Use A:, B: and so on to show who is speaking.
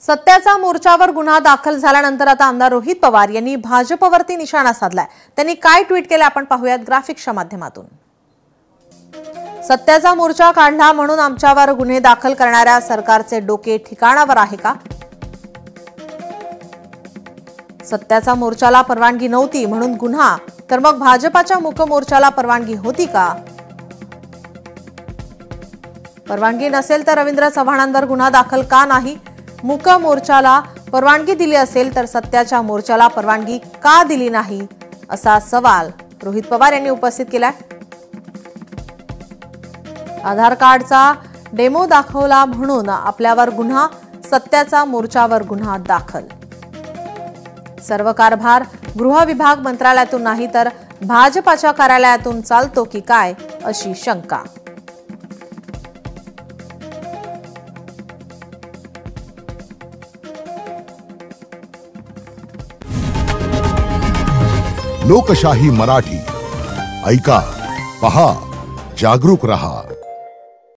A: सत्याचा मोर्चावर गुन्हा दाखल झाल्यानंतर आता आमदार रोहित पवार यांनी भाजपवरती निशाणा साधलाय। त्यांनी काय ट्विट केले आपण पाहूयात ग्राफिक्सच्या माध्यमातून। सत्याचा मोर्चा काढला म्हणून आमच्यावर गुन्हे दाखल करणाऱ्या सरकारचे डोके ठिकाणावर आहे का? सत्याचा मोर्चाला परवानगी नव्हती म्हणून गुन्हा, तर मग भाजपाच्या मूक मोर्चाला परवानगी होती का? परवानगी नसेल तर रवींद्र चव्हाणांवर गुन्हा दाखल का नाही? मूक मोर्चाला परवानगी दिली असेल तर सत्याच्या मोर्चाला परवानगी का दिली नाही, असा सवाल रोहित पवार यांनी उपस्थित केलाय। आधार कार्डचा डेमो दाखवला म्हणून आपल्यावर गुन्हा, सत्याचा मोर्चावर गुन्हा दाखल। सर्व कारभार गृह विभाग मंत्रालयातून नाही तर भाजपाच्या कार्यालयातून चालतो की काय, अशी शंका।
B: लोकशाही मराठी ऐका, पहा, जागरूक रहा।